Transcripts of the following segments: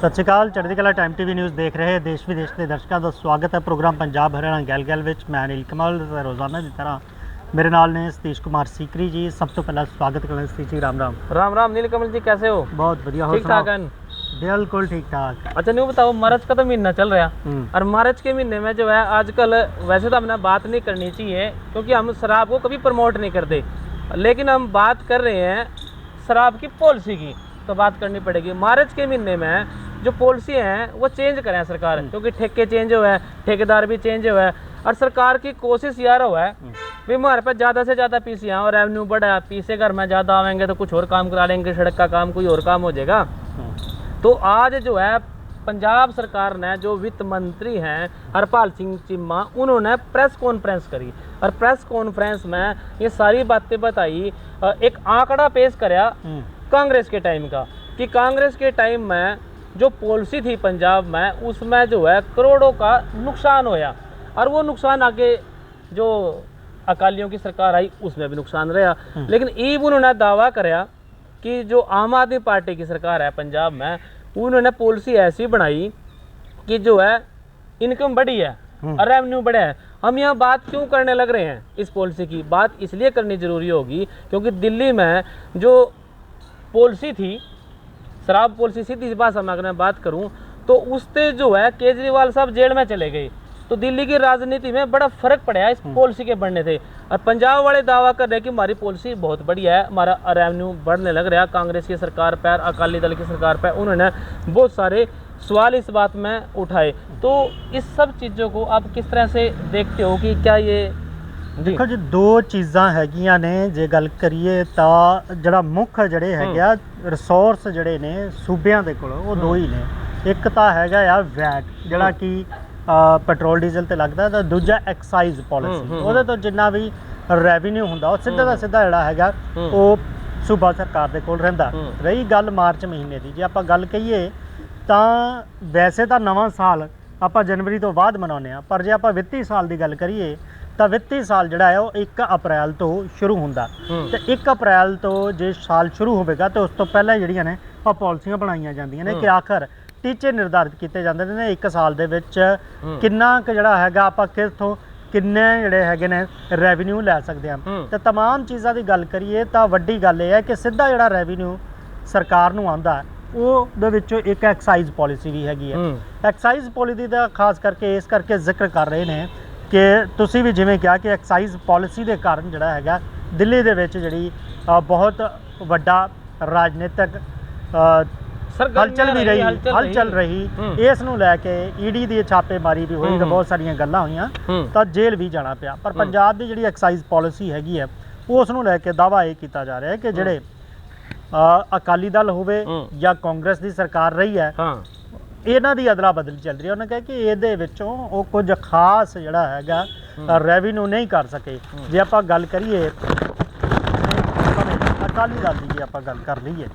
ਸਤਿ ਸ਼੍ਰੀ ਅਕਾਲ। ਚੜ੍ਹਦੀ ਕਲਾ ਟਾਈਮ ਟੀਵੀ ਨਿਊਜ਼ ਦੇਖ ਰਹੇ ਦੇਸ਼ ਵਿਦੇਸ਼ ਦੇ ਦਰਸ਼ਕਾਂ ਦਾ ਸਵਾਗਤ ਹੈ। ਪ੍ਰੋਗਰਾਮ ਪੰਜਾਬ ਹਰਿਆਣਾ ਗੈਲ ਵਿੱਚ ਮੈਂ ਅਨਿਲ ਕਮਲ ਰੋਜ਼ਾਨਾ ਦੀ ਤਰ੍ਹਾਂ मेरे नाल ने सतीश कुमार सीकरी जी। सब तो पहला स्वागत करना सतीश जी। राम राम। राम राम नील कमल जी, कैसे हो? बहुत बढ़िया। ठीक ठाक है? बिल्कुल ठीक ठाक। अच्छा न्यू बताओ, मार्च का तो महीना चल रहा और मार्च के महीने में जो है आजकल वैसे तो हमने बात नहीं करनी चाहिए क्योंकि हम शराब को कभी प्रमोट नहीं करते, लेकिन हम बात कर रहे हैं शराब की पॉलिसी की, तो बात करनी पड़ेगी। मार्च के महीने में जो पॉलिसी है वो चेंज करें सरकार, क्योंकि ठेके चेंज हुए हैं, ठेकेदार भी चेंज हुआ है और सरकार की कोशिश यार हुआ है भी हमारे पास ज़्यादा से ज़्यादा पीस यहाँ और रेवेन्यू बढ़ा, पीसे घर में ज़्यादा आवेंगे तो कुछ और काम करा लेंगे, सड़क का काम कोई और काम हो जाएगा। तो आज जो है पंजाब सरकार ने जो वित्त मंत्री हैं हरपाल सिंह चीमा, उन्होंने प्रेस कॉन्फ्रेंस करी और प्रेस कॉन्फ्रेंस में ये सारी बातें बताई। एक आंकड़ा पेश कराया कांग्रेस के टाइम का कि कांग्रेस के टाइम में जो पॉलिसी थी पंजाब में उसमें जो है करोड़ों का नुकसान होया और वो नुकसान आगे जो अकालियों की सरकार आई उसमें भी नुकसान रहा। लेकिन ईब उन्होंने दावा कराया कि जो आम आदमी पार्टी की सरकार है पंजाब में, उन्होंने पॉलिसी ऐसी बनाई कि जो है इनकम बढ़ी है और रेवेन्यू बढ़ा है। हम यहाँ बात क्यों करने लग रहे हैं इस पॉलिसी की? बात इसलिए करनी ज़रूरी होगी क्योंकि दिल्ली में जो पॉलिसी थी शराब पॉलिसी, सीधी सी भाषा में अगर मैं बात करूँ तो उससे जो है केजरीवाल साहब जेल में चले गए, तो दिल्ली की राजनीति में बड़ा फर्क पड़ा इस पॉलिसी के बढ़ने से। और पंजाब वाले दावा कर रहे हैं कि हमारी पॉलिसी बहुत बढ़िया है, हमारा रेवेन्यू बढ़ने लग रहा है। कांग्रेस की सरकार पर, अकाली दल की सरकार पर उन्होंने बहुत सारे सवाल इस बात में उठाए। तो इस सब चीज़ों को आप किस तरह से देखते हो कि क्या ये देखो जी, दो चीज़ां हैगियां ने। जे गल करिए तो जड़ा मुख जड़े हैगे रिसोर्स जड़े ने सूबियां दे कोल वो दो ही ने। एक तो हैगा आ वैट जड़ा कि पेट्रोल डीजल ते लगदा, तो दूजा एक्साइज पॉलिसी। ਉਹਦੇ ਤੋਂ ਜਿੰਨਾ ਵੀ ਰੈਵਨਿਊ ਹੁੰਦਾ ਉਹ ਸਿੱਧਾ ਦਾ ਸਿੱਧਾ ਜਿਹੜਾ ਹੈਗਾ ਉਹ ਸੂਬਾ ਸਰਕਾਰ ਦੇ ਕੋਲ ਰਹਿੰਦਾ। ਰਹੀ ਗੱਲ ਮਾਰਚ ਮਹੀਨੇ ਦੀ, ਜੇ ਆਪਾਂ ਗੱਲ ਕਹੀਏ ਤਾਂ ਵੈਸੇ ਤਾਂ ਨਵਾਂ ਸਾਲ ਆਪਾਂ ਜਨਵਰੀ ਤੋਂ ਬਾਅਦ ਮਨਾਉਂਦੇ ਆ, ਪਰ ਜੇ ਆਪਾਂ ਵਿੱਤੀ ਸਾਲ ਦੀ ਗੱਲ ਕਰੀਏ ਤਾਂ ਵਿੱਤੀ ਸਾਲ ਜਿਹੜਾ ਹੈ ਉਹ 1 ਅਪ੍ਰੈਲ ਤੋਂ ਸ਼ੁਰੂ ਹੁੰਦਾ। ਤੇ 1 ਅਪ੍ਰੈਲ ਤੋਂ ਜੇ ਸਾਲ ਸ਼ੁਰੂ ਹੋਵੇਗਾ ਤਾਂ ਉਸ ਤੋਂ ਪਹਿਲਾਂ ਜਿਹੜੀਆਂ ਨੇ ਉਹ ਪਾਲਿਸੀਆਂ ਬਣਾਈਆਂ ਜਾਂਦੀਆਂ ਨੇ ਕਿ ਆਖਰ ਟੀਚੇ ਨਿਰਧਾਰਿਤ ਕੀਤੇ ਜਾਂਦੇ ਨੇ 1 ਸਾਲ ਦੇ ਵਿੱਚ ਕਿੰਨਾ ਕੁ ਜਿਹੜਾ ਹੈਗਾ ਆਪਾਂ ਕਿੱਥੋਂ ਕਿੰਨੇ ਜਿਹੜੇ ਹੈਗੇ ਨੇ ਰੈਵਨਿਊ ਲੈ ਸਕਦੇ ਹਾਂ। ਤੇ तमाम ਚੀਜ਼ਾਂ ਦੀ ਗੱਲ ਕਰੀਏ ਤਾਂ ਵੱਡੀ ਗੱਲ ਇਹ ਹੈ ਕਿ ਸਿੱਧਾ ਜਿਹੜਾ ਰੈਵਨਿਊ ਸਰਕਾਰ ਨੂੰ ਆਉਂਦਾ ਉਹਦੇ ਵਿੱਚੋਂ ਇੱਕ ਐਕਸਾਈਜ਼ ਪੋਲਿਸੀ ਵੀ ਹੈਗੀ ਹੈ। ਐਕਸਾਈਜ਼ ਪੋਲਿਸੀ ਦਾ ਖਾਸ ਕਰਕੇ ਇਸ ਕਰਕੇ ਜ਼ਿਕਰ ਕਰ ਰਹੇ ਨੇ ਕਿ ਤੁਸੀਂ ਵੀ ਜਿਵੇਂ ਕਿਹਾ ਕਿ ਐਕਸਾਈਜ਼ ਪੋਲਿਸੀ ਦੇ ਕਾਰਨ ਜਿਹੜਾ ਹੈਗਾ ਦਿੱਲੀ ਦੇ ਵਿੱਚ ਜਿਹੜੀ ਬਹੁਤ ਵੱਡਾ ਰਾਜਨੀਤਿਕ ਹਲਚਲ ਵੀ ਰਹੀ, ਹਲਚਲ ਰਹੀ। ਇਸ ਨੂੰ ਲੈ ਕੇ ਈਡੀ ਦੀ ਛਾਪੇਮਾਰੀ ਵੀ ਹੋਈ ਤੇ ਬਹੁਤ ਸਾਰੀਆਂ ਗੱਲਾਂ ਹੋਈਆਂ ਤਾਂ ਜੇਲ੍ਹ ਵੀ ਜਾਣਾ ਪਿਆ। ਪਰ ਪੰਜਾਬ ਦੀ ਜਿਹੜੀ ਐਕਸਾਈਜ਼ ਪੋਲਿਸੀ ਹੈਗੀ ਹੈ ਉਸ ਨੂੰ ਲੈ ਕੇ ਦਾਅਵਾ ਇਹ ਕੀਤਾ ਜਾ ਰਿਹਾ ਹੈ ਕਿ ਜਿਹੜੇ ਅਕਾਲੀ ਦਲ ਹੋਵੇ ਜਾਂ ਕਾਂਗਰਸ ਦੀ ਸਰਕਾਰ ਰਹੀ ਹੈ ਇਹਨਾਂ ਦੀ ਅਦਲਾ ਬਦਲੀ ਚੱਲ ਰਹੀ ਹੈ। ਉਹਨੇ ਕਿਹਾ ਕਿ ਇਹਦੇ ਵਿੱਚੋਂ ਉਹ ਕੁਝ ਖਾਸ ਜਿਹੜਾ ਹੈਗਾ ਰੈਵਨਿਊ ਨਹੀਂ ਕਰ ਸਕੇ। ਜੇ ਆਪਾਂ ਗੱਲ ਕਰੀਏ ਅਕਾਲੀ ਦਲ ਦੀ, ਜੇ ਆਪਾਂ ਗੱਲ ਕਰ ਲਈਏ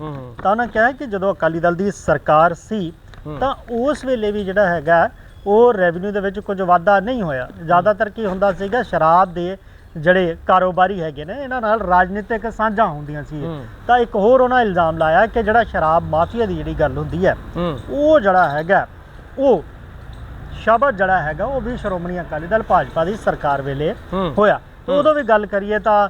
ਤਾਂ ਉਹਨਾਂ ਕਿਹਾ ਕਿ ਜਦੋਂ ਅਕਾਲੀ ਦਲ ਦੀ ਸਰਕਾਰ ਸੀ ਤਾਂ ਉਸ ਵੇਲੇ ਵੀ ਜਿਹੜਾ ਹੈਗਾ ਉਹ ਰੈਵਨਿਊ ਦੇ ਵਿੱਚ ਕੁਝ ਵਾਧਾ ਨਹੀਂ ਹੋਇਆ। ਜ਼ਿਆਦਾਤਰ ਕੀ ਹੁੰਦਾ ਸੀਗਾ, ਸ਼ਰਾਬ ਦੇ ਜਿਹੜੇ ਕਾਰੋਬਾਰੀ ਹੈਗੇ ਨੇ ਇਹਨਾਂ ਨਾਲ ਰਾਜਨੀਤਿਕ ਸਾਂਝਾਂ ਹੁੰਦੀਆਂ ਸੀ। ਤਾਂ ਇੱਕ ਹੋਰ ਉਹਨਾਂ ਇਲਜ਼ਾਮ ਲਾਇਆ ਕਿ ਜਿਹੜਾ ਸ਼ਰਾਬ ਮਾਫੀਆ ਦੀ ਜਿਹੜੀ ਗੱਲ ਹੁੰਦੀ ਹੈ ਉਹ ਜਿਹੜਾ ਹੈਗਾ ਉਹ ਸ਼ਬਦ ਜਿਹੜਾ ਹੈਗਾ ਉਹ ਵੀ ਸ਼੍ਰੋਮਣੀ ਅਕਾਲੀ ਦਲ ਭਾਜਪਾ ਦੀ ਸਰਕਾਰ ਵੇਲੇ ਹੋਇਆ। ਤਾਂ ਉਦੋਂ ਵੀ ਗੱਲ ਕਰੀਏ ਤਾਂ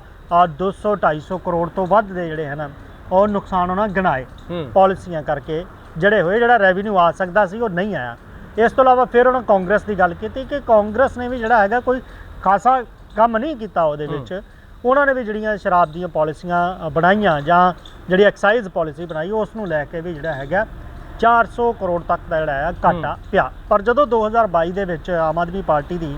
200-250 ਕਰੋੜ ਤੋਂ ਵੱਧ ਦੇ ਜਿਹੜੇ ਹਨ ਉਹ ਨੁਕਸਾਨ ਉਹਨਾਂ ਗਿਣਾਏ ਪਾਲਿਸੀਆਂ ਕਰਕੇ ਜਿਹੜੇ ਹੋਏ। ਜਿਹੜਾ ਰੈਵਨਿਊ ਆ ਸਕਦਾ ਸੀ ਉਹ ਨਹੀਂ ਆਇਆ। ਇਸ ਤੋਂ ਇਲਾਵਾ ਫਿਰ ਉਹਨਾਂ ਕਾਂਗਰਸ ਦੀ ਗੱਲ ਕੀਤੀ ਕਿ ਕਾਂਗਰਸ ਨੇ ਵੀ ਜਿਹੜਾ ਹੈਗਾ ਕੋਈ ਖਾਸਾ ਕੰਮ ਨਹੀਂ ਕੀਤਾ ਉਹਦੇ ਵਿੱਚ। ਉਹਨਾਂ ਨੇ ਵੀ ਜਿਹੜੀਆਂ ਸ਼ਰਾਬ ਦੀਆਂ ਪਾਲਿਸੀਆਂ ਬਣਾਈਆਂ ਜਾਂ ਜਿਹੜੀ ਐਕਸਾਈਜ਼ ਪਾਲਿਸੀ ਬਣਾਈ ਉਸ ਨੂੰ ਲੈ ਕੇ ਵੀ ਜਿਹੜਾ ਹੈਗਾ 400 ਕਰੋੜ ਤੱਕ ਦਾ ਜਿਹੜਾ ਹੈ ਘਾਟਾ ਪਿਆ। ਪਰ ਜਦੋਂ 2022 ਦੇ ਵਿੱਚ ਆਮ ਆਦਮੀ ਪਾਰਟੀ ਦੀ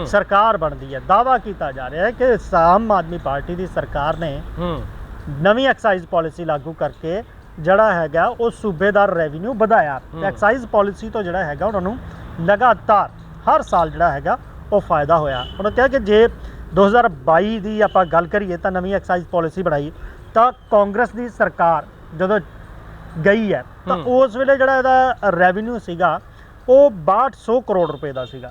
ਸਰਕਾਰ ਬਣਦੀ ਹੈ, ਦਾਅਵਾ ਕੀਤਾ ਜਾ ਰਿਹਾ ਹੈ ਕਿ ਆਮ ਆਦਮੀ ਪਾਰਟੀ ਦੀ ਸਰਕਾਰ ਨੇ ਨਵੀਂ ਐਕਸਾਈਜ਼ ਪਾਲਿਸੀ ਲਾਗੂ ਕਰਕੇ ਜਿਹੜਾ ਹੈਗਾ ਉਹ ਸੂਬੇ ਦਾ ਰੈਵਨਿਊ ਵਧਾਇਆ। ਐਕਸਾਈਜ਼ ਪਾਲਿਸੀ ਤੋਂ ਜਿਹੜਾ ਹੈਗਾ ਉਹਨਾਂ ਨੂੰ ਲਗਾਤਾਰ ਹਰ ਸਾਲ ਜਿਹੜਾ ਹੈਗਾ ਉਹ ਫਾਇਦਾ ਹੋਇਆ। ਉਹਨਾਂ ਕਿਹਾ ਕਿ ਜੇ 2022 ਦੀ ਆਪਾਂ ਗੱਲ ਕਰੀਏ ਤਾਂ ਨਵੀਂ ਐਕਸਾਈਜ਼ ਪਾਲਿਸੀ ਬਣਾਈ ਤਾਂ ਕਾਂਗਰਸ ਦੀ ਸਰਕਾਰ ਜਦੋਂ ਗਈ ਹੈ ਤਾਂ ਉਸ ਵੇਲੇ ਜਿਹੜਾ ਇਹਦਾ ਰੈਵਨਿਊ ਸੀਗਾ ਉਹ 6200 ਕਰੋੜ ਰੁਪਏ ਦਾ ਸੀਗਾ।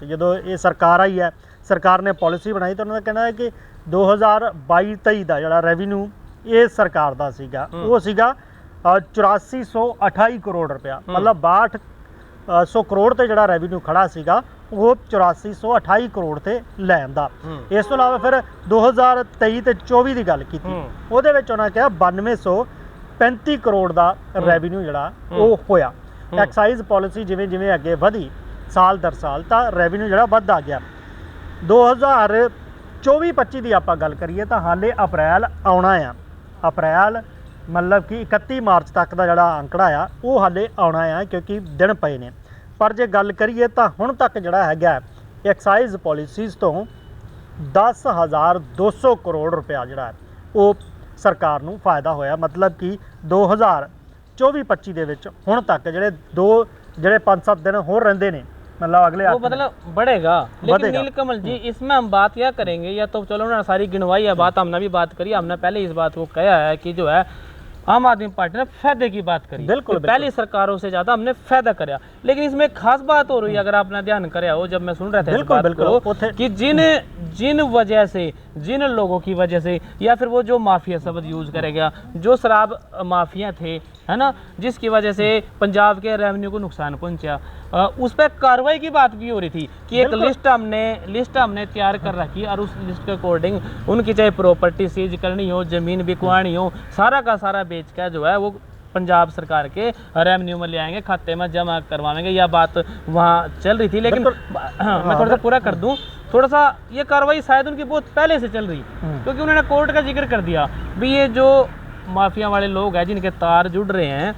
ਤੇ ਜਦੋਂ ਇਹ ਸਰਕਾਰ ਆਈ ਹੈ, ਸਰਕਾਰ ਨੇ ਪਾਲਿਸੀ ਬਣਾਈ ਤਾਂ ਉਹਨਾਂ ਦਾ ਕਹਿਣਾ ਹੈ ਕਿ 2022-23 ਦਾ ਜਿਹੜਾ ਰੈਵਨਿਊ ਇਹ ਸਰਕਾਰ ਦਾ ਸੀਗਾ ਉਹ ਸੀਗਾ 8428 करोड़ रुपया, मतलब 6200 करोड़ ਤੇ ਜਿਹੜਾ ਰੈਵਨਿਊ ਖੜਾ ਸੀਗਾ ਉਹ 8428 ਕਰੋੜ ਤੇ ਲੈ ਆਂਦਾ। ਇਸ ਤੋਂ ਇਲਾਵਾ ਫਿਰ 2023 ਤੇ 24 ਦੀ ਗੱਲ ਕੀਤੀ, ਉਹਦੇ ਵਿੱਚ ਉਹਨਾਂ ਕਿਹਾ 9235 ਕਰੋੜ ਦਾ ਰੈਵਨਿਊ ਜਿਹੜਾ ਉਹ ਹੋਇਆ। ਐਕਸਾਈਜ਼ ਪਾਲਿਸੀ ਜਿਵੇਂ ਜਿਵੇਂ ਅੱਗੇ ਵਧੀ ਸਾਲ ਦਰ ਸਾਲ ਤਾਂ ਰੈਵਨਿਊ ਜਿਹੜਾ ਵੱਧਦਾ ਗਿਆ। 2024-25 ਦੀ ਆਪਾਂ ਗੱਲ ਕਰੀਏ ਤਾਂ ਹਾਲੇ ਅਪ੍ਰੈਲ ਆਉਣਾ ਆ, ਅਪ੍ਰੈਲ मतलब कि 31 ਮਾਰਚ ਤੱਕ ਦਾ ਜਿਹੜਾ ਅੰਕੜਾ ਆ ਉਹ ਹਾਲੇ ਆਉਣਾ ਆ ਕਿਉਂਕਿ ਦਿਨ ਪਏ ਨੇ। ਪਰ ਜੇ ਗੱਲ ਕਰੀਏ ਤਾਂ ਹੁਣ ਤੱਕ ਜਿਹੜਾ ਹੈਗਾ ਐਕਸਾਈਜ਼ ਪਾਲਿਸੀਜ਼ ਤੋਂ 10,200 ਕਰੋੜ ਰੁਪਇਆ ਜਿਹੜਾ ਉਹ ਸਰਕਾਰ ਨੂੰ ਫਾਇਦਾ ਹੋਇਆ। ਮਤਲਬ ਕਿ 2024-25 ਦੇ ਵਿੱਚ ਹੁਣ ਤੱਕ ਜਿਹੜੇ 5-7 ਦਿਨ ਹੋਰ ਰਹਿੰਦੇ ਨੇ, मतलब अगले वो मतलब बढ़ेगा। लेकिन नीलकमल जी इसमें हम बात क्या करेंगे, या तो चलो ना सारी गिनवाई है बात, हमने भी बात करी, हमने पहले इस बात को कहा है कि जो है आम आदमी पार्टी ने फायदे की बात करी, बिल्कुल पहली सरकारों से ज्यादा हमने फायदा कराया। लेकिन इसमें एक खास बात हो रही है, अगर आपने ध्यान कराया हो, जब मैं सुन रहा था इस बात को कि जिन वजह से, जिन लोगों की वजह से, या फिर वो जो माफिया शब्द यूज करेगा, जो शराब माफिया थे, है ना, जिसकी वजह से पंजाब के रेवेन्यू को नुकसान पहुंचा, उस पर कार्रवाई की बात भी हो रही थी कि एक लिस्ट हमने तैयार कर रखी और उस लिस्ट के अकॉर्डिंग उनकी चाहे प्रॉपर्टी सीज करनी हो, जमीन बिकवानी हो, सारा का सारा बेच कर जो है वो पंजाब सरकार के रेवेन्यू में ले आएंगे, खाते में जमा करवाएंगे। यह बात वहाँ चल रही थी। लेकिन मैं थोड़ा सा पूरा कर दूं, थोड़ा सा ये कार्रवाई शायद उनकी बहुत पहले से चल रही, क्योंकि उन्होंने कोर्ट का जिक्र कर दिया भी ये जो माफिया वाले लोग हैं जिनके तार जुड़ रहे हैं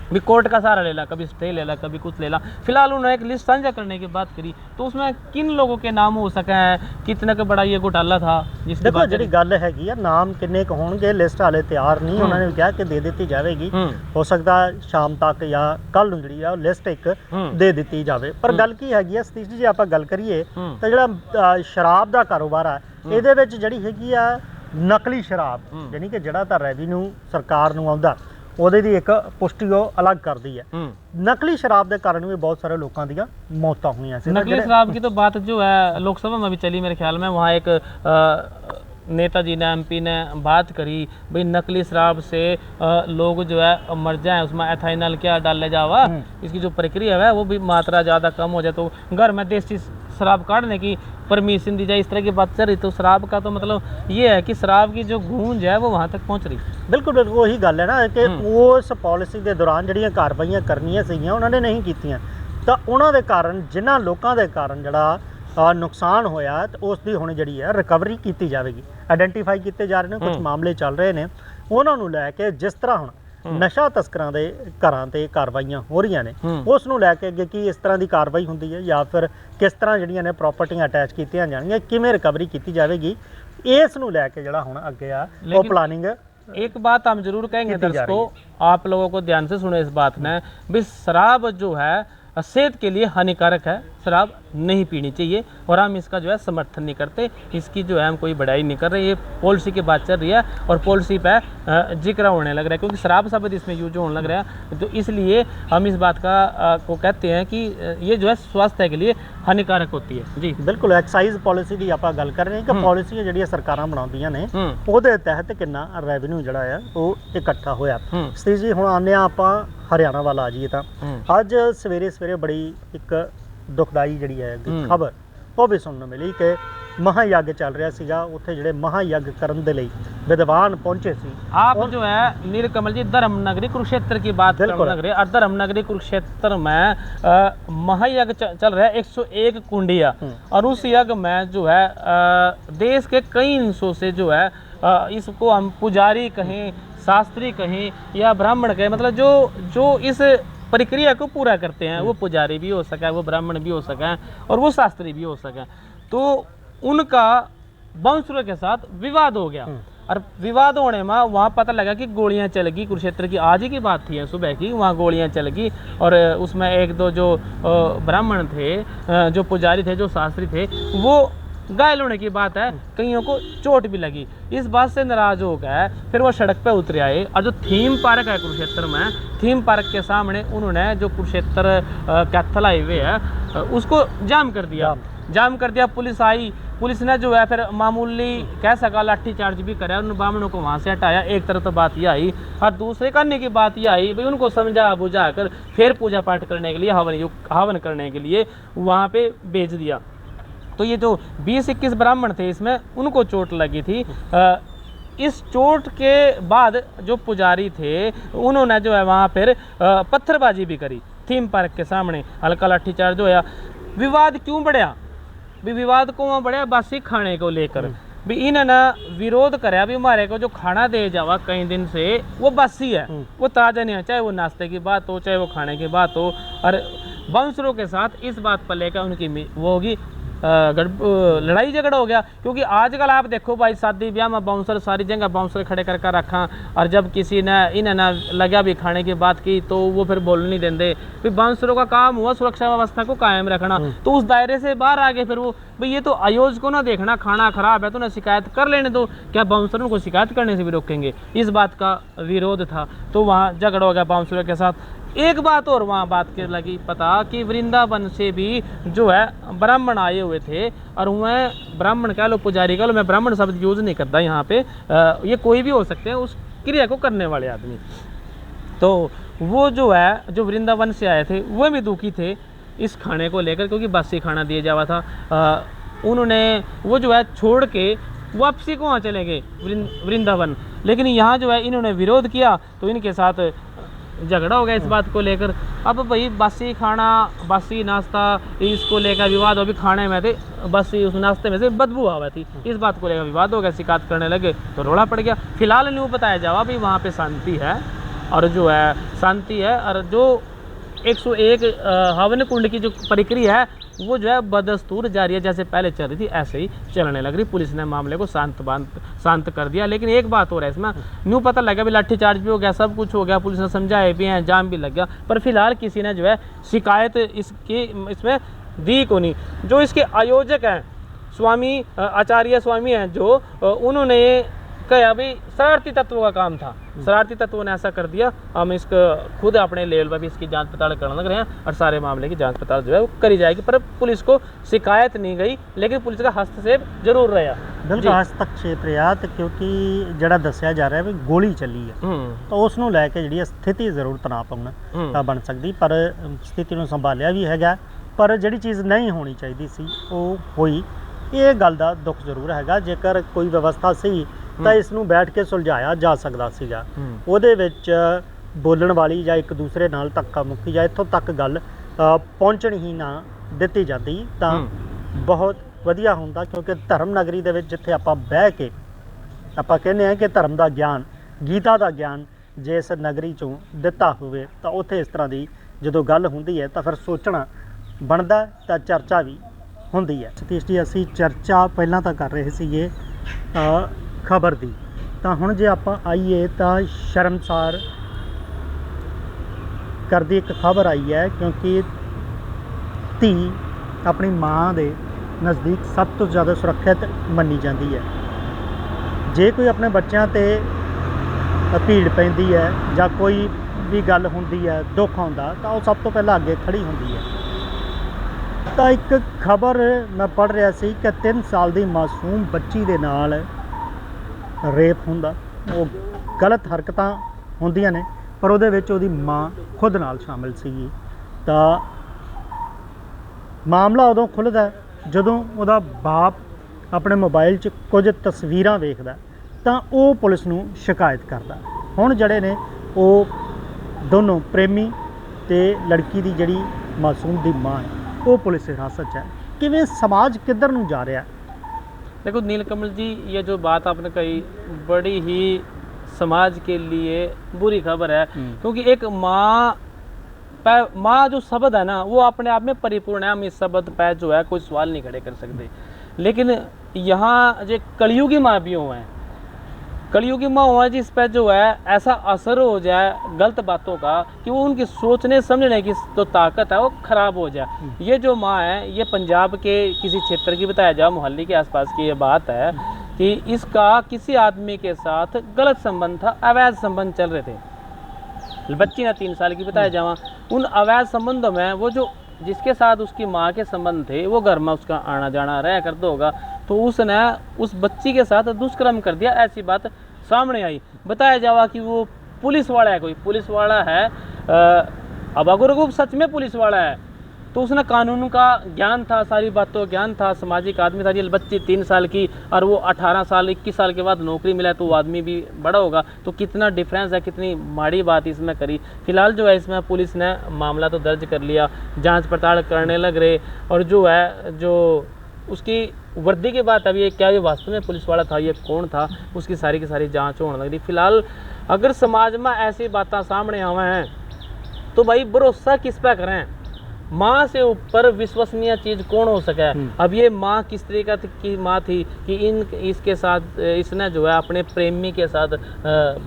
भी कोर्ट का सहारा ले ला, कभी स्टे ले ला, कभी कुछ ले ला। फिलहाल उन्होंने एक लिस्ट साझा करने की बात करी, तो उसमें किन लोगों के नाम हो सके हैं, कितना का बड़ा ये घोटाला था जिसकी देखो जी गल हैगी है, नाम किन्ने क होणगे, लिस्ट हाले तैयार नहीं, उन्होंने भी कहा कि दे दी जाएगी, हो सकता शाम तक या कल नूं जिहड़ी आ लिस्ट एक दे दी जाए। पर गल की हैगी है सतीश जी, जे आपां गल करिए तो जिहड़ा शराब दा कारोबार है इहदे विच जिहड़ी हैगी आ नकली शराब, यानी कि जिहड़ा तां रेवेन्यू सरकार नूं आउंदा ਉਹਦੇ ਦੀ ਇੱਕ ਪੁਸ਼ਟੀ ਉਹ ਅਲੱਗ ਕਰਦੀ ਹੈ। नकली शराब के कारण भी बहुत सारे लोगों दी मौतां हुई। नकली शराब की तो बात जो है लोकसभा में भी चली मेरे ख्याल में, वहाँ एक नेताजी ने, एमपी ने बात करी भाई नकली शराब से लोग जो है मर जाए, उसमें एथाइनल क्या डाले जावा, इसकी जो प्रक्रिया है वो भी मात्रा ज़्यादा कम हो जाए तो घर में देसी शराब काटने की परमिशन दी जाए, इस तरह की बात चल रही। तो शराब का तो मतलब ये है कि शराब की जो गूंज है वो वहाँ तक पहुँच रही। बिल्कुल बिल्कुल वही गल है ना कि उस पॉलिसी के दौरान जिहड़ियां कार्रवाइयां करनियां सीगियां उन्होंने नहीं कीतियां, तो उन्होंने दे कारण जिन्हां लोकां दे कारण जिहड़ा नुकसान होया तो उसकी हुण जिहड़ी है रिकवरी की जाएगी। आइडेंटिफाई किए जा रहे हैं, कुछ मामले चल रहे हैं, उन्होंने लैके जिस तरह हुण नशा तस्करां दे घरां ते कार्रवाइयां हो रही ने उस नूं लैके अगे की इस तरह की कार्रवाई हुंदी है या फिर किस तरह जिहड़ियां ने प्रॉपर्टियां अटैच कीतियां जाणगीआं, किवें रिकवरी की जाएगी, इस नूं लैके जिहड़ा हुण अगे आ वो प्लानिंग। एक बात हम जरूर कहेंगे दर्शकों, आप लोगों को ध्यान से सुनो इस बात में भी, शराब जो है सेहत के लिए हानिकारक है, शराब नहीं पीनी चाहिए और हम इसका जो है समर्थन नहीं करते, इसकी जो है हम कोई बढ़ाई नहीं कर रहे। ये पॉलिसी की बात चल रही है और पॉलिसी पे जिक्र होने लग रहा है क्योंकि शराब शब्द इसमें यूज होने लग रहा है, तो इसलिए हम इस बात का को कहते हैं कि ये जो है स्वास्थ्य के लिए हानिकारक होती है। जी बिल्कुल, एक्साइज पॉलिसी की आप गल कर रहे हैं कि पॉलिसियां जिहड़ियां सरकारां बनाउंदियां ने ਉਹਦੇ तहत कितना रेवेन्यू जिहड़ा है वो इकट्ठा होया। सतीश जी हुण आने आपां हरियाणा वाल आ जाइए तो अज सवेरे सवेरे बड़ी एक दुखदाई जिहड़ी है खबर वो भी सुनने मिली कि महायज्ञ चल रहा सीगा, उत्थे जिहड़े महायज्ञ करन दे लई विद्वान पहुंचे सी। आप जो है नीलकमल जी धर्म नगरी कुरुक्षेत्र की बात करने लग रहे हैं और धर्म नगरी कुरुक्षेत्र में महायज्ञ चल रहा है 101 कुंडिया, और उस यज्ञ में जो है देश के कई हिस्सों से जो है इसको हम पुजारी कहें, शास्त्री कहें या ब्राह्मण कहें, मतलब जो इस प्रक्रिया को पूरा करते हैं वो पुजारी भी हो सके, वो ब्राह्मण भी हो सके और वो शास्त्री भी हो सके, तो उनका वंशुर के साथ विवाद हो गया। और विवाद होने में वहाँ पता लगा कि गोलियां चल गई, कुरुक्षेत्र की आज ही की बात थी सुबह की, वहाँ गोलियां चल गई और उसमें एक दो जो ब्राह्मण थे, जो पुजारी थे, जो शास्त्री थे, वो घायल होने की बात है, कईयों को चोट भी लगी। इस बात से नाराज हो गए, फिर वो सड़क पे उतरे आए और जो थीम पार्क है कुरुक्षेत्र में, थीम पार्क के सामने उन्होंने जो कुरुक्षेत्र कैथल हाईवे है उसको जाम कर दिया। पुलिस आई, पुलिस ने जो है फिर मामूली कह सका लाठी चार्ज भी कराया, उन ब्राह्मणों को वहाँ से हटाया। एक तरफ तो बात ये आई, और दूसरे करने की बात ये आई भाई उनको समझा बुझा कर फिर पूजा पाठ करने के लिए हवन करने के लिए वहाँ पे भेज दिया। तो ये जो 20-21 ब्राह्मण थे इसमें उनको चोट लगी थी। इस चोट के बाद जो पुजारी थे उन्होंने जो है वहाँ फिर पत्थरबाजी भी करी थीम पार्क के सामने, हल्का लाठीचार्ज होया। विवाद क्यों बढ़िया? भी विवाद को वहाँ बढ़िया बासी खाने को लेकर भी इन्होंने विरोध कराया भी हमारे को जो खाना दे जावा कई दिन से वो बासी है, वो ताज़ा नहीं है, चाहे वो नाश्ते की बात हो चाहे वो खाने की बात हो। और बाउंसरों के साथ इस बात पर लेकर उनकी वो होगी लड़ाई झगड़ा हो गया। क्योंकि आजकल आप देखो भाई शादी ब्याह में बाउंसर सारी जगह बाउंसर खड़े करके रखा, और जब किसी ने इन्हें लगा भी खाने की बात की तो वो फिर बोल नहीं देंगे। फिर बाउंसरों का काम हुआ सुरक्षा व्यवस्था को कायम रखना, तो उस दायरे से बाहर आ गए। फिर वो भाई ये तो आयोजकों ना देखना खाना खराब है तो ना शिकायत कर लेने दो, क्या बाउंसरों को शिकायत करने से भी रोकेंगे? इस बात का विरोध था, तो वहाँ झगड़ा हो गया बाउंसरों के साथ। एक बात और वहाँ बात के लगी पता कि वृंदावन से भी जो है ब्राह्मण आए हुए थे, और वह ब्राह्मण कह लो पुजारी कह लो, मैं ब्राह्मण शब्द यूज़ नहीं करता यहाँ पे, ये कोई भी हो सकते हैं उस क्रिया को करने वाले आदमी। तो वो जो है जो वृंदावन से आए थे वो भी दुखी थे इस खाने को लेकर, क्योंकि बासी खाना दिया जावा था। उन्होंने वो जो है छोड़ के वापसी को वहाँ चले गए वृंदावन, लेकिन यहाँ जो है इन्होंने विरोध किया तो इनके साथ झगड़ा हो गया इस बात को लेकर। अब भाई बासी खाना बासी नाश्ता इसको लेकर विवाद हो, भी खाने में थे बासी उस नाश्ते में से बदबू आ रही थी, इस बात को लेकर विवाद हो गया, शिकायत करने लगे तो रोड़ा पड़ गया। फिलहाल न्यू बताया जावा भाई वहाँ पे शांति है, और जो है शांति है, और जो 101 हवन कुंड की जो प्रक्रिया है वो जो है बदस्तूर जारी है, जैसे पहले चल रही थी ऐसे ही चलने लग रही। पुलिस ने मामले को शांत कर दिया। लेकिन एक बात हो रहा है इसमें, न्यू पता लगा भी लाठीचार्ज भी हो गया, सब कुछ हो गया, पुलिस ने समझाए भी हैं, जाम भी लग गया, पर फिलहाल किसी ने जो है शिकायत इसमें दी को नहीं। जो इसके आयोजक हैं स्वामी आचार्य स्वामी हैं जो, उन्होंने कहा भाई शरारती तत्वों का काम था, शरारती तत्वों ने ऐसा कर दिया, हम इसको खुद अपने लेवल पर भी इसकी जांच पड़ताल करने लग रहे हैं, और सारे मामले की जांच पड़ताल जो है वो करी जाएगी। पर पुलिस को शिकायत नहीं गई, लेकिन पुलिस का हस्तक्षेप जरूर रहा। बिल्कुल हस्तक्षेप रहा, क्योंकि ਜਿਹੜਾ ਦੱਸਿਆ ਜਾ ਰਿਹਾ ਵੀ ਗੋਲੀ ਚੱਲੀ ਹੈ ਤਾਂ ਉਸ ਨੂੰ ਲੈ ਕੇ ਜਿਹੜੀ ਸਥਿਤੀ ਜ਼ਰੂਰ ਤਣਾਅਪੂਰਨ ਬਣ ਸਕਦੀ, ਪਰ ਸਥਿਤੀ ਨੂੰ ਸੰਭਾਲਿਆ ਵੀ ਹੈਗਾ। ਪਰ ਜਿਹੜੀ ਚੀਜ਼ ਨਹੀਂ ਹੋਣੀ ਚਾਹੀਦੀ ਸੀ ਉਹ ਹੋਈ, ਇਹ ਗੱਲ ਦਾ ਦੁੱਖ ਜ਼ਰੂਰ ਹੈਗਾ। ਜੇਕਰ ਕੋਈ ਵਿਵਸਥਾ ਸੀ ਤਾਂ ਇਸ ਨੂੰ ਬੈਠ ਕੇ ਸੁਲਝਾਇਆ ਜਾ ਸਕਦਾ ਸੀਗਾ। ਉਹਦੇ ਵਿੱਚ ਬੋਲਣ ਵਾਲੀ ਜਾਂ ਇੱਕ ਦੂਸਰੇ ਨਾਲ ਧੱਕਾ ਮੁੱਕੀ ਜਾਂ ਇੱਥੋਂ ਤੱਕ ਗੱਲ ਪਹੁੰਚਣ ਹੀ ਨਾ ਦਿੱਤੀ ਜਾਂਦੀ ਤਾਂ ਬਹੁਤ ਵਧੀਆ ਹੁੰਦਾ। ਕਿਉਂਕਿ ਧਰਮ ਨਗਰੀ ਦੇ ਵਿੱਚ ਜਿੱਥੇ ਆਪਾਂ ਬਹਿ ਕੇ ਆਪਾਂ ਕਹਿੰਦੇ ਹਾਂ ਕਿ ਧਰਮ ਦਾ ਗਿਆਨ ਗੀਤਾ ਦਾ ਗਿਆਨ ਜੇ ਇਸ ਨਗਰੀ 'ਚੋਂ ਦਿੱਤਾ ਹੋਵੇ ਤਾਂ ਉੱਥੇ ਇਸ ਤਰ੍ਹਾਂ ਦੀ ਜਦੋਂ ਗੱਲ ਹੁੰਦੀ ਹੈ ਤਾਂ ਫਿਰ ਸੋਚਣਾ ਬਣਦਾ ਤਾਂ ਚਰਚਾ ਵੀ ਹੁੰਦੀ ਹੈ। ਸਤੀਸ਼ ਜੀ ਅਸੀਂ ਚਰਚਾ ਪਹਿਲਾਂ ਤਾਂ ਕਰ ਰਹੇ ਸੀਗੇ ਖਬਰ ਦੀ, ਤਾਂ ਹੁਣ ਜੇ ਆਪਾਂ ਆਈਏ ਤਾਂ ਸ਼ਰਮਸਾਰ ਕਰਦੀ ਇੱਕ ਖਬਰ ਆਈ ਹੈ, ਕਿਉਂਕਿ ਧੀ ਆਪਣੀ ਮਾਂ ਦੇ ਨਜ਼ਦੀਕ ਸਭ ਤੋਂ ਜ਼ਿਆਦਾ ਸੁਰੱਖਿਅਤ ਮੰਨੀ ਜਾਂਦੀ ਹੈ। ਜੇ ਕੋਈ ਆਪਣੇ ਬੱਚਿਆਂ ਤੇ ਭੀੜ ਪੈਂਦੀ ਹੈ ਜਾਂ ਕੋਈ ਵੀ ਗੱਲ ਹੁੰਦੀ ਹੈ ਦੁੱਖ ਆਉਂਦਾ ਤਾਂ ਉਹ ਸਭ ਤੋਂ ਪਹਿਲਾਂ ਅੱਗੇ ਖੜੀ ਹੁੰਦੀ ਹੈ। ਤਾਂ ਇੱਕ ਖਬਰ ਮੈਂ ਪੜ੍ਹ ਰਿਹਾ ਸੀ ਕਿ 3 ਸਾਲ ਦੀ ਮਾਸੂਮ ਬੱਚੀ ਦੇ ਨਾਲ ਰੇਪ ਹੁੰਦਾ, ਉਹ ਗਲਤ ਹਰਕਤਾਂ ਹੁੰਦੀਆਂ ਨੇ, ਪਰ ਉਹਦੇ ਵਿੱਚ ਉਹਦੀ ਮਾਂ ਖੁਦ ਨਾਲ ਸ਼ਾਮਿਲ ਸੀਗੀ। ਤਾਂ ਮਾਮਲਾ ਉਦੋਂ ਖੁੱਲ੍ਹਦਾ ਜਦੋਂ ਉਹਦਾ ਬਾਪ ਆਪਣੇ ਮੋਬਾਈਲ 'ਚ ਕੁਝ ਤਸਵੀਰਾਂ ਵੇਖਦਾ ਤਾਂ ਉਹ ਪੁਲਿਸ ਨੂੰ ਸ਼ਿਕਾਇਤ ਕਰਦਾ। ਹੁਣ ਜਿਹੜੇ ਨੇ ਉਹ ਦੋਨੋਂ ਪ੍ਰੇਮੀ ਤੇ ਲੜਕੀ ਦੀ ਜਿਹੜੀ ਮਾਸੂਮ ਦੀ ਮਾਂ ਹੈ वो पुलिस हिरासत 'ਚ है। किवें समाज किधर नूं जा रहा है? देखो नीलकमल जी, ये जो बात आपने कही बड़ी ही समाज के लिए बुरी खबर है, क्योंकि एक माँ जो शब्द है ना वो अपने आप में परिपूर्ण है, हम इस शब्द पर जो है कोई सवाल नहीं खड़े कर सकते। लेकिन यहाँ जो कलयुगी माँ भी हुए हैं, कलयुगी माँ हुआ जिस पर जो है ऐसा असर हो जाए गलत बातों का कि वो उनकी सोचने समझने की जो ताकत है वो ख़राब हो जाए। ये जो माँ है ये पंजाब के किसी क्षेत्र की बताया जाए मोहल्ले के आसपास की ये बात है कि इसका किसी आदमी के साथ गलत संबंध था, अवैध संबंध चल रहे थे। बच्ची ने 3 साल की बताया जावा, उन अवैध संबंधों में वो जो जिसके साथ उसकी माँ के संबंध थे वो घर में उसका आना जाना रहा करता होगा, तो उसने उस बच्ची के साथ दुष्कर्म कर दिया, ऐसी बात सामने आई। बताया जावा कि वो पुलिस वाला है, कोई पुलिस वाला है। अब अगर वो सच में पुलिस वाला है तो उसने कानून का ज्ञान था, सारी बातों का ज्ञान था, सामाजिक आदमी था। ये बच्ची 3 साल की और वो 18 साल 21 साल के बाद नौकरी मिला तो वो आदमी भी बड़ा होगा। तो कितना डिफरेंस है, कितनी माड़ी बात इसमें करी। फिलहाल जो है इसमें पुलिस ने मामला तो दर्ज कर लिया, जांच पड़ताल करने लग रहे। और जो है जो उसकी वर्दी के बाद अभी क्या ये वास्तव में पुलिस वाला था, ये कौन था, उसकी सारी की सारी जाँच होने लग रही। फिलहाल अगर समाज में ऐसी बातें सामने आवे हैं तो भाई भरोसा किस पे करें? माँ से ऊपर विश्वसनीय चीज कौन हो सके? अब ये माँ किस तरीके की माँ थी कि इसके साथ इसने जो है अपने प्रेमी के साथ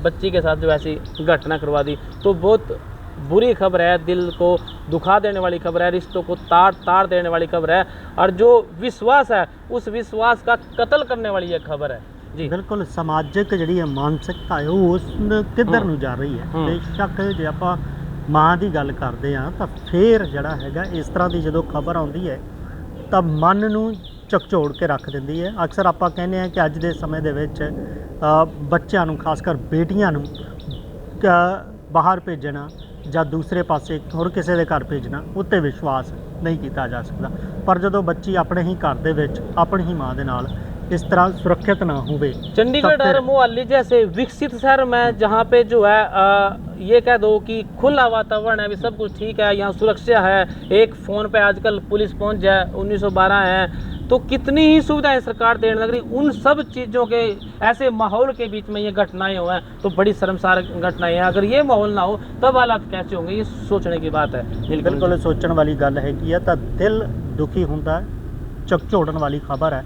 बच्ची के साथ जो ऐसी घटना करवा दी। तो बहुत बुरी खबर है, दिल को दुखा देने वाली खबर है, रिश्तों को ताड़ देने वाली खबर है। और जो विश्वास है उस विश्वास का कत्ल करने वाली ये खबर है जी। बिल्कुल समाजिक ਜਿਹੜੀ ਮਾਨਸਿਕਤਾ ਹੈ ਉਹ ਕਿੱਧਰ ਨੂੰ ਜਾ ਰਹੀ ਹੈ। ਬੇਸ਼ੱਕ ਜੇ ਆਪਾਂ ਮਾਂ ਦੀ ਗੱਲ ਕਰਦੇ ਆ ਤਾਂ ਫੇਰ ਜਿਹੜਾ ਹੈਗਾ ਇਸ ਤਰ੍ਹਾਂ ਦੀ ਜਦੋਂ ਖਬਰ ਆਉਂਦੀ ਹੈ ਤਾਂ ਮਨ ਨੂੰ ਝਕਝੋੜ ਕੇ ਰੱਖ ਦਿੰਦੀ ਹੈ। ਅਕਸਰ ਆਪਾਂ ਕਹਿੰਦੇ ਆ ਕਿ ਅੱਜ ਦੇ ਸਮੇਂ ਦੇ ਵਿੱਚ ਬੱਚਿਆਂ ਨੂੰ ਖਾਸ ਕਰ ਬੇਟੀਆਂ ਨੂੰ ਬਾਹਰ ਭੇਜਣਾ ਜਾਂ ਦੂਸਰੇ ਪਾਸੇ ਹੋਰ ਕਿਸੇ ਦੇ ਘਰ ਭੇਜਣਾ ਉੱਤੇ ਵਿਸ਼ਵਾਸ ਨਹੀਂ ਕੀਤਾ ਜਾ ਸਕਦਾ। ਪਰ ਜਦੋਂ ਬੱਚੀ ਆਪਣੇ ਹੀ ਘਰ ਦੇ ਵਿੱਚ ਆਪਣੀ ਹੀ ਮਾਂ ਦੇ ਨਾਲ इस तरह सुरक्षित ना हुए। चंडीगढ़ और मोहाली जैसे विकसित शहर में जहाँ पे जो है ये कह दो कि खुला वातावरण है, अभी सब कुछ ठीक है, यहाँ सुरक्षा है, एक फ़ोन पे आजकल पुलिस पहुँच जाए, 1912 है, तो कितनी ही सुविधाएं सरकार देने लग रही। उन सब चीज़ों के ऐसे माहौल के बीच में ये घटनाएं हुए हैं तो बड़ी शर्मसार घटनाएं हैं। अगर ये माहौल ना हो तब हालात कैसे होंगे, ये सोचने की बात है। बिल्कुल सोचने वाली गल हैगी है। तो दिल दुखी होंदा है, झकझोड़न वाली खबर है।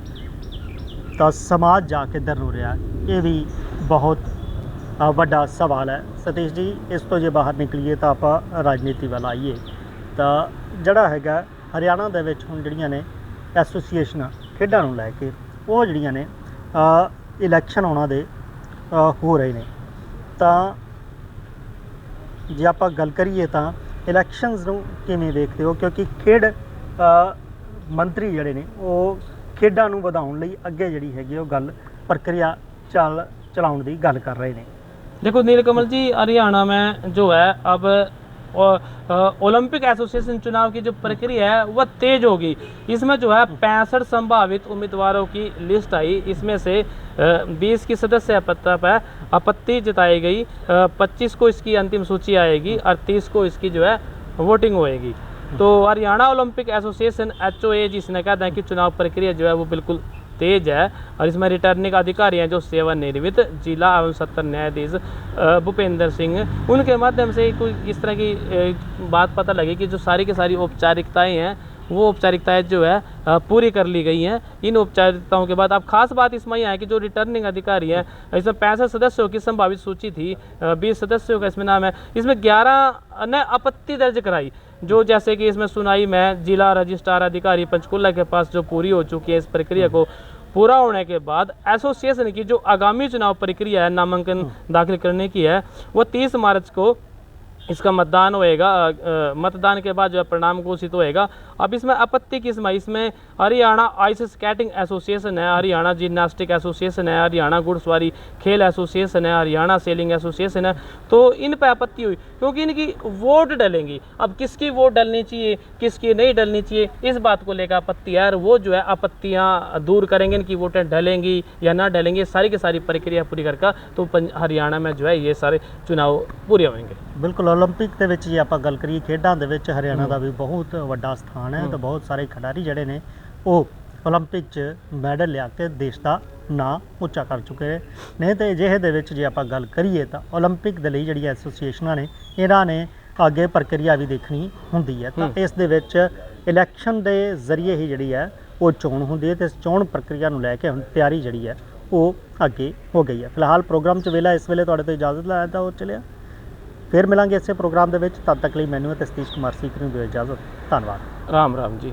तो समाज जा किधर ਨੂੰ ਰਿਹਾ ਇਹ ਵੀ ਬਹੁਤ ਵੱਡਾ ਸਵਾਲ ਹੈ। ਸਤੀਸ਼ ਜੀ ਇਸ ਤੋਂ ਜੇ ਬਾਹਰ ਨਿਕਲੀਏ ਤਾਂ ਆਪਾਂ ਰਾਜਨੀਤੀ ਵੱਲ ਆਈਏ ਤਾਂ ਜਿਹੜਾ ਹੈਗਾ ਹਰਿਆਣਾ ਦੇ ਵਿੱਚ ਹੁਣ ਜਿਹੜੀਆਂ ਨੇ ਐਸੋਸੀਏਸ਼ਨਾਂ ਖੇਡਾਂ ਨੂੰ ਲੈ ਕੇ ਉਹ ਜਿਹੜੀਆਂ ਨੇ ਇਲੈਕਸ਼ਨ ਉਹਨਾਂ ਦੇ ਹੋ ਰਹੇ ਨੇ। ਤਾਂ ਜੇ ਆਪਾਂ ਗੱਲ ਕਰੀਏ ਤਾਂ ਇਲੈਕਸ਼ਨਸ ਨੂੰ ਕਿਵੇਂ ਦੇਖਦੇ ਹੋ? ਕਿਉਂਕਿ ਖੇਡ ਮੰਤਰੀ ਜਿਹੜੇ ਨੇ ਉਹ ਖੇਡਾਂ ਨੂੰ ਵਧਾਉਣ ਲਈ ਅੱਗੇ ਜਿਹੜੀ ਹੈਗੀ ਉਹ ਗੱਲ प्रक्रिया चलाउण दी गल कर रहे हैं। देखो नीलकमल जी, हरियाणा में जो है अब ओलंपिक एसोसिएशन चुनाव की जो प्रक्रिया है वह तेज होगी। इसमें जो है 65 संभावित उम्मीदवारों की लिस्ट आई। इसमें से 20 की सदस्य पर आपत्ति जताई गई, 25 को इसकी अंतिम सूची आएगी और 30 को इसकी जो है वोटिंग होएगी। तो हरियाणा ओलंपिक एसोसिएशन HOA जिसने कहता है कि चुनाव प्रक्रिया जो है वो बिल्कुल तेज है और इसमें रिटर्निंग अधिकारी हैं जो सेवानिवृत्त जिला एवं सत्र न्यायाधीश भूपेंद्र सिंह, उनके माध्यम से कोई इस तरह की बात पता लगी कि जो सारी की सारी औपचारिकताएं हैं वो औपचारिकताएं जो है पूरी कर ली गई हैं। इन औपचारिकताओं के बाद अब खास बात इसमें यह है कि जो रिटर्निंग अधिकारी हैं, इसमें 65 सदस्यों की संभावित सूची थी, 20 सदस्यों का इसमें नाम है, इसमें 11 ने आपत्ति दर्ज कराई। जो जैसे कि इसमें सुनाई में जिला रजिस्ट्रार अधिकारी पंचकुला के पास जो पूरी हो चुकी है इस प्रक्रिया को पूरा होने के बाद एसोसिएशन की जो आगामी चुनाव प्रक्रिया है नामांकन दाखिल करने की है वो 30 मार्च को इसका मतदान होएगा। मतदान के बाद जो है परिणाम घोषित होएगा। अब इसमें आपत्ति किसमें? इसमें हरियाणा आइस स्केटिंग एसोसिएशन है, हरियाणा जिम्नास्टिक एसोसिएशन है, हरियाणा घुड़सवारी खेल एसोसिएशन है, हरियाणा सेलिंग एसोसिएशन है। तो इन पर आपत्ति हुई क्योंकि इनकी वोट डलेंगी। अब किसकी वोट डलनी चाहिए किसकी नहीं डलनी चाहिए इस बात को लेकर आपत्ति है और वो जो है आपत्तियाँ दूर करेंगे, इनकी वोटें डलेंगी या ना डलेंगी, सारी की सारी प्रक्रिया पूरी करके तो हरियाणा में जो है ये सारे चुनाव पूरे होंगे। बिल्कुल ओलंपिक ਦੇ ਵਿੱਚ ਜੇ ਆਪਾਂ ਗੱਲ ਕਰੀਏ ਖੇਡਾਂ ਦੇ ਵਿੱਚ ਹਰਿਆਣਾ ਦਾ ਵੀ ਬਹੁਤ ਵੱਡਾ ਸਥਾਨ ਹੈ ਤੇ ਬਹੁਤ ਸਾਰੇ ਖਿਡਾਰੀ ਜਿਹੜੇ ਨੇ ਉਹ ओलंपिक 'ਚ ਮੈਡਲ ਲਿਆ ਕੇ ਦੇਸ਼ ਦਾ ਨਾਂ ਉੱਚਾ ਕਰ ਚੁੱਕੇ ਨੇ। ਤੇ ਅਜਿਹੇ ਦੇ ਵਿੱਚ ਜੇ ਆਪਾਂ ਗੱਲ ਕਰੀਏ ਤਾਂ ओलंपिक ਦੇ ਲਈ ਜਿਹੜੀ ਐਸੋਸੀਏਸ਼ਨਾਂ ਨੇ ਇਹਨਾਂ ਨੇ ਅੱਗੇ ਪ੍ਰਕਿਰਿਆ ਵੀ ਦੇਖਣੀ ਹੁੰਦੀ ਹੈ। ਤਾਂ ਇਸ ਦੇ ਵਿੱਚ ਇਲੈਕਸ਼ਨ ਦੇ ਜ਼ਰੀਏ ਹੀ ਜਿਹੜੀ ਹੈ ਉਹ ਚੋਣ ਹੁੰਦੀ ਹੈ ਤੇ ਇਸ ਚੋਣ ਪ੍ਰਕਿਰਿਆ ਨੂੰ ਲੈ ਕੇ ਹੁਣ ਤਿਆਰੀ ਜਿਹੜੀ ਹੈ ਉਹ ਅੱਗੇ ਹੋ ਗਈ ਹੈ। ਫਿਲਹਾਲ ਪ੍ਰੋਗਰਾਮ 'ਚ ਵੇਲਾ ਇਸ ਵੇਲੇ ਤੁਹਾਡੇ ਤੋਂ ਇਜਾਜ਼ਤ ਲੈਣ ਦਾ ਉਹ ਚੱਲਿਆ। फिर मिलेंगे इस प्रोग्राम के तब तक लिए मैनू सतीश कुमार सीख दिओ इजाजत। धन्यवाद। राम राम जी।